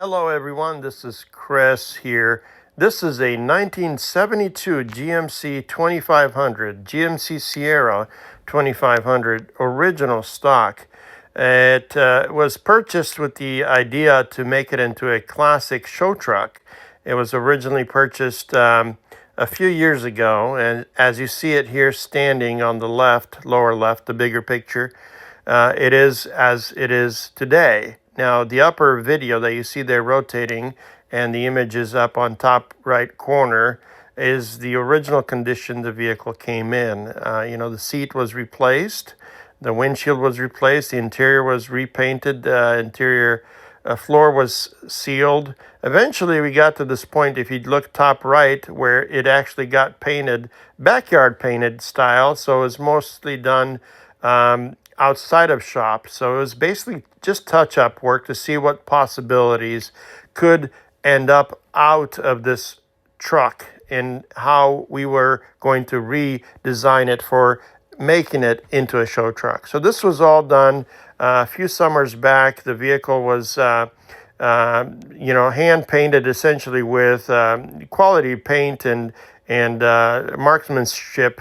Hello everyone, this is Chris here. This is a 1972 GMC 2500, GMC Sierra 2500 original stock. It was purchased with the idea to make it into a classic show truck. It was originally purchased a few years ago, and as you see it here standing on the left, lower left, the bigger picture, it is as it is today. Now, the upper video that you see there rotating and the image is up on top right corner is the original condition the vehicle came in. The seat was replaced, the windshield was replaced, the interior was repainted, interior floor was sealed. Eventually, we got to this point, if you look top right, where it actually got painted, backyard painted style, so it was mostly done outside of shop. So it was basically just touch-up work to see what possibilities could end up out of this truck and how we were going to redesign it for making it into a show truck. So this was all done a few summers back. The vehicle was hand painted essentially with quality paint and marksmanship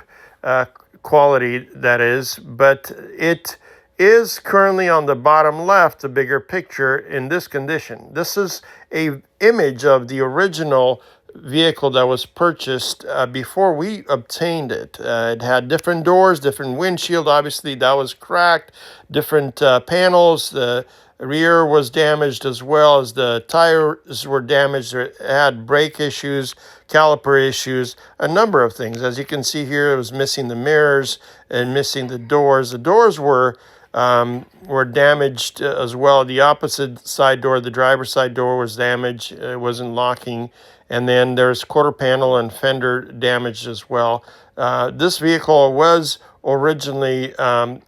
quality, that is, but it is currently on the bottom left, the bigger picture, in this condition. This is a image of the original vehicle that was purchased before we obtained it. It had different doors, different windshield, obviously that was cracked, different panels. The rear was damaged as well as the tires were damaged. It had brake issues, caliper issues, a number of things. As you can see here, it was missing the mirrors and missing the doors. The doors were damaged as well. The opposite side door, the driver's side door, was damaged. It wasn't locking. And then there's quarter panel and fender damaged as well. This vehicle was originally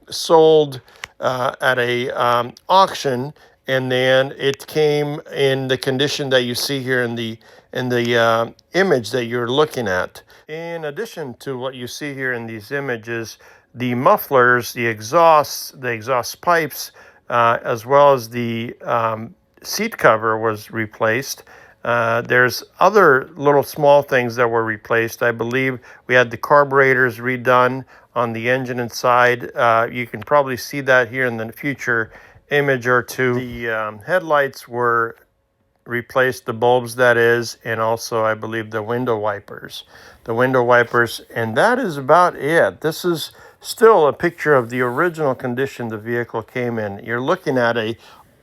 sold at a auction, and then it came in the condition that you see here in the image that you're looking at. In addition to what you see here in these images, the mufflers, the exhaust pipes, as well as the seat cover was replaced. There's other little small things that were replaced. I believe we had the carburetors redone on the engine inside. You can probably see that here in the future image or two. The headlights were replaced, the bulbs that is, and also I believe the window wipers. And that is about it. This is still a picture of the original condition the vehicle came in. You're looking at a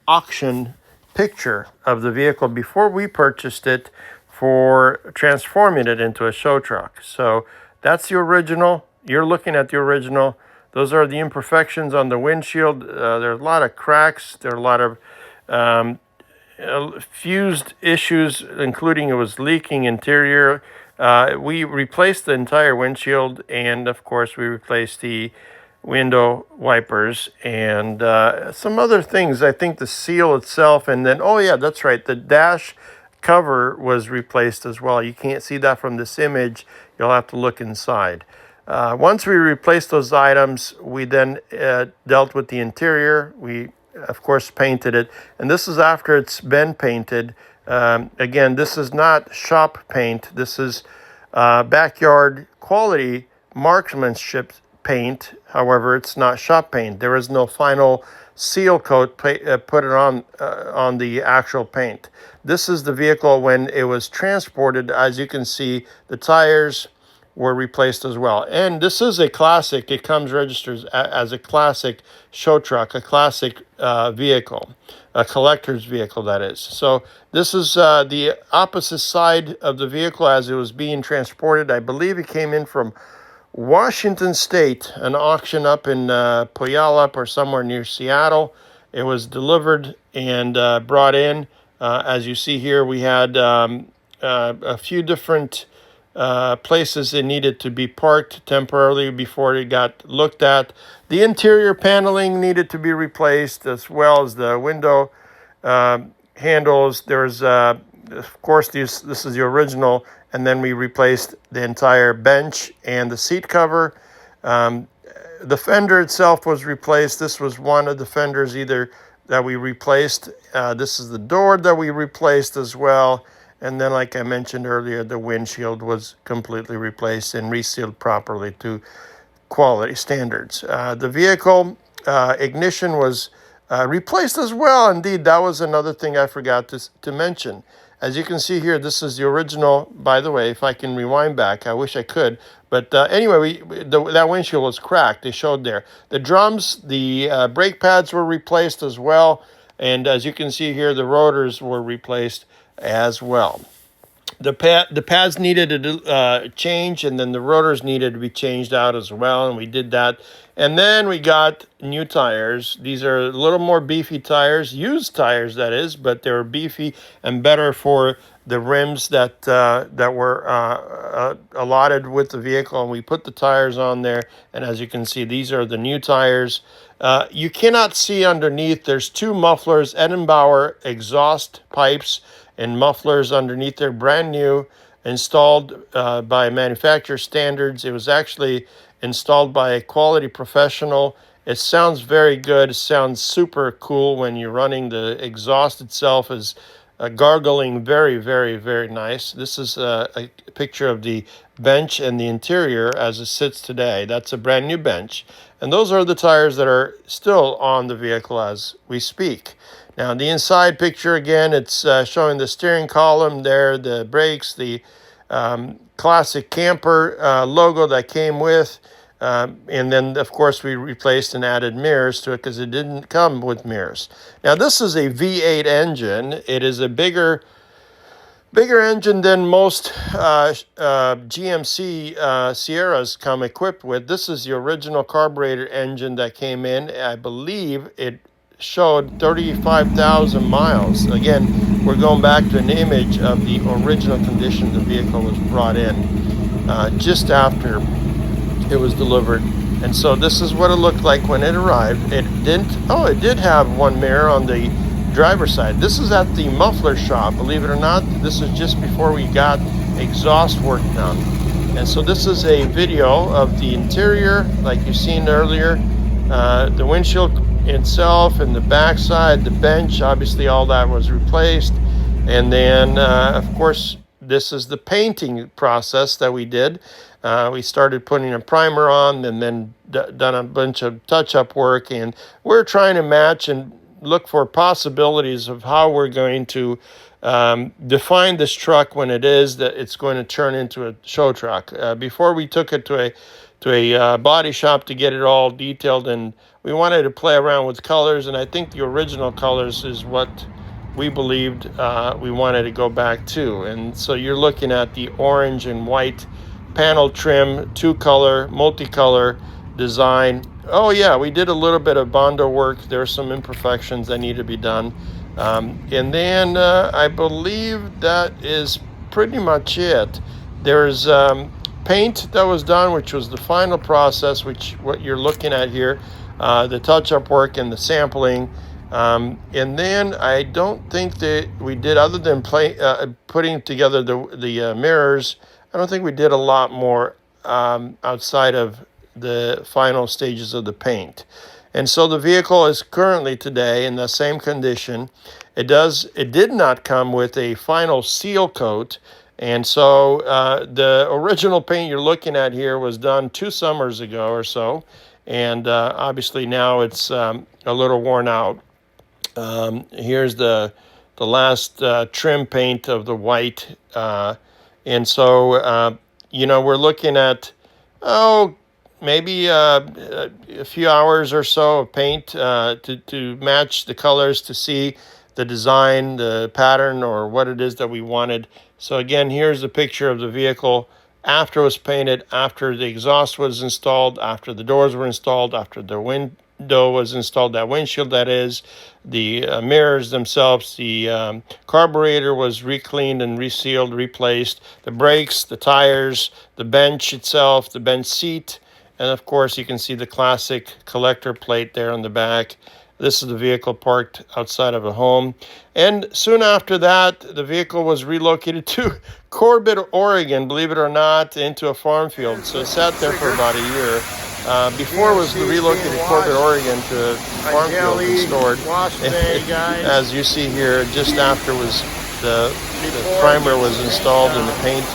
auction picture of the vehicle before we purchased it for transforming it into a show truck. So that's the original. You're looking at the original. Those are the imperfections on the windshield. There are a lot of cracks. There are a lot of fused issues, including it was leaking interior. We replaced the entire windshield, and of course we replaced the window wipers and some other things. I think the seal itself, and then, oh yeah, that's right, the dash cover was replaced as well. You can't see that from this image. You'll have to look inside. Once we replaced those items, we then dealt with the interior. We, of course, painted it, and this is after it's been painted. Again, this is not shop paint. This is backyard quality marksmanship paint. However, it's not shop paint. There is no final seal coat put it on the actual paint. This is the vehicle when it was transported. As you can see, the tires were replaced as well. And this is a classic. It comes registered as a classic show truck, a classic vehicle, a collector's vehicle, that is. So this is the opposite side of the vehicle as it was being transported. I believe it came in from Washington State, an auction up in Puyallup or somewhere near Seattle. It was delivered and brought in. As you see here, we had a few different places it needed to be parked temporarily before it got looked at. The interior paneling needed to be replaced, as well as the window handles. There's, of course, this is the original, and then we replaced the entire bench and the seat cover. The fender itself was replaced. This was one of the fenders, either that we replaced. This is the door that we replaced as well. And then, like I mentioned earlier, the windshield was completely replaced and resealed properly to quality standards. The vehicle ignition was replaced as well. Indeed, that was another thing I forgot to mention. As you can see here, this is the original. By the way, if I can rewind back, I wish I could. But anyway, that windshield was cracked. They showed there. The drums, the brake pads were replaced as well. And as you can see here, the rotors were replaced as well. The pads needed to change, and then the rotors needed to be changed out as well, and we did that. And then we got new tires. These are a little more beefy tires, used tires that is, but they were beefy and better for the rims that were allotted with the vehicle. And we put the tires on there, and as you can see, these are the new tires. You cannot see underneath. There's two mufflers, Edenbauer exhaust pipes and mufflers underneath. They're brand new, installed by manufacturer standards. It was actually installed by a quality professional. It sounds very good. It sounds super cool when you're running. The exhaust itself is gargling very, very, very nice. This is a picture of the bench and the interior as it sits today. That's a brand new bench. And those are the tires that are still on the vehicle as we speak. Now, the inside picture, again, it's showing the steering column there, the brakes, the classic camper logo that came with. And then, of course, we replaced and added mirrors to it because it didn't come with mirrors. Now, this is a V8 engine. It is a bigger engine than most GMC Sierras come equipped with. This is the original carburetor engine that came in. I believe it showed 35,000 miles. Again, we're going back to an image of the original condition the vehicle was brought in just after it was delivered. And so this is what it looked like when it arrived. It did have one mirror on the driver's side. This is at the muffler shop, believe it or not. This is just before we got exhaust work done. And so this is a video of the interior, like you've seen earlier. The windshield itself and the backside, the bench, obviously all that was replaced. And then, of course, this is the painting process that we did. We started putting a primer on and then done a bunch of touch-up work. And we're trying to match and look for possibilities of how we're going to define this truck when it is that it's going to turn into a show truck. Before we took it to a body shop to get it all detailed, and we wanted to play around with colors, and I think the original colors is what we believed we wanted to go back to. And so you're looking at the orange and white panel trim, two-color, multicolor design. Oh yeah, we did a little bit of Bondo work. There are some imperfections that need to be done. And then I believe that is pretty much it. There's paint that was done, which was the final process, which what you're looking at here, the touch-up work and the sampling. And then I don't think that we did, other than putting together the mirrors, I don't think we did a lot more outside of the final stages of the paint. And so the vehicle is currently today in the same condition. It did not come with a final seal coat. And so the original paint you're looking at here was done 2 summers ago or so. And obviously now it's a little worn out. Here's the last trim paint of the white. And so, we're looking at, maybe a few hours or so of paint to match the colors, to see the design, the pattern, or what it is that we wanted. So again, here's a picture of the vehicle after it was painted, after the exhaust was installed, after the doors were installed, after the window was installed, that windshield that is, the mirrors themselves, the carburetor was re-cleaned and resealed, replaced, the brakes, the tires, the bench itself, the bench seat, and of course you can see the classic collector plate there on the back. This is the vehicle parked outside of a home. And soon after that, the vehicle was relocated to Corbett, Oregon, believe it or not, into a farm field. So it sat there for about a year. Before it was relocated to Corbett, Oregon to farm field and stored. As you see here, just after the primer was installed and the paint,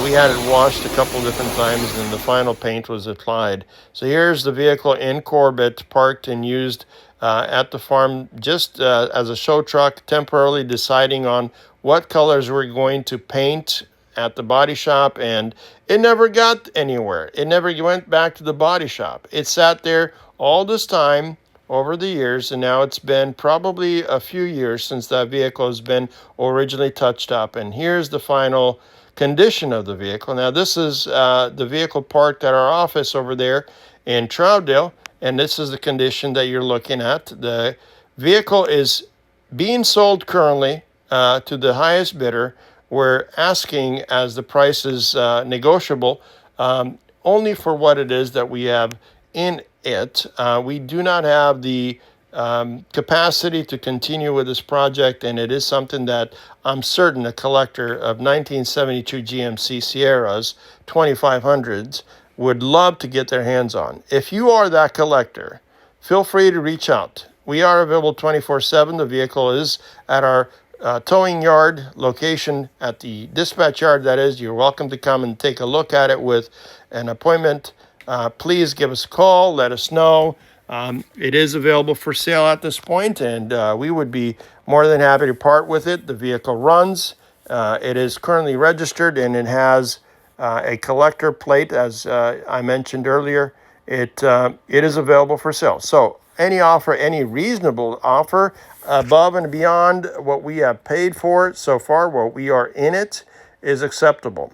we had it washed a couple different times and the final paint was applied. So here's the vehicle in Corbett, parked and used at the farm just as a show truck, temporarily deciding on what colors we're going to paint at the body shop, and it never got anywhere. It never went back to the body shop. It sat there all this time over the years, and now it's been probably a few years since that vehicle has been originally touched up. And here's the final condition of the vehicle. Now, this is the vehicle parked at our office over there in Troutdale, and this is the condition that you're looking at. The vehicle is being sold currently to the highest bidder. We're asking, as the price is negotiable, only for what it is that we have in it. We do not have the capacity to continue with this project, and it is something that I'm certain a collector of 1972 GMC Sierras 2500s would love to get their hands on. If you are that collector, feel free to reach out. We are available 24/7. The vehicle is at our towing yard location at the dispatch yard, that is. You're welcome to come and take a look at it with an appointment. Please give us a call, let us know. It is available for sale at this point, and we would be more than happy to part with it. The vehicle runs. It is currently registered, and it has a collector plate, as I mentioned earlier. It is available for sale. So any offer, any reasonable offer above and beyond what we have paid for it so far, what we are in it, is acceptable.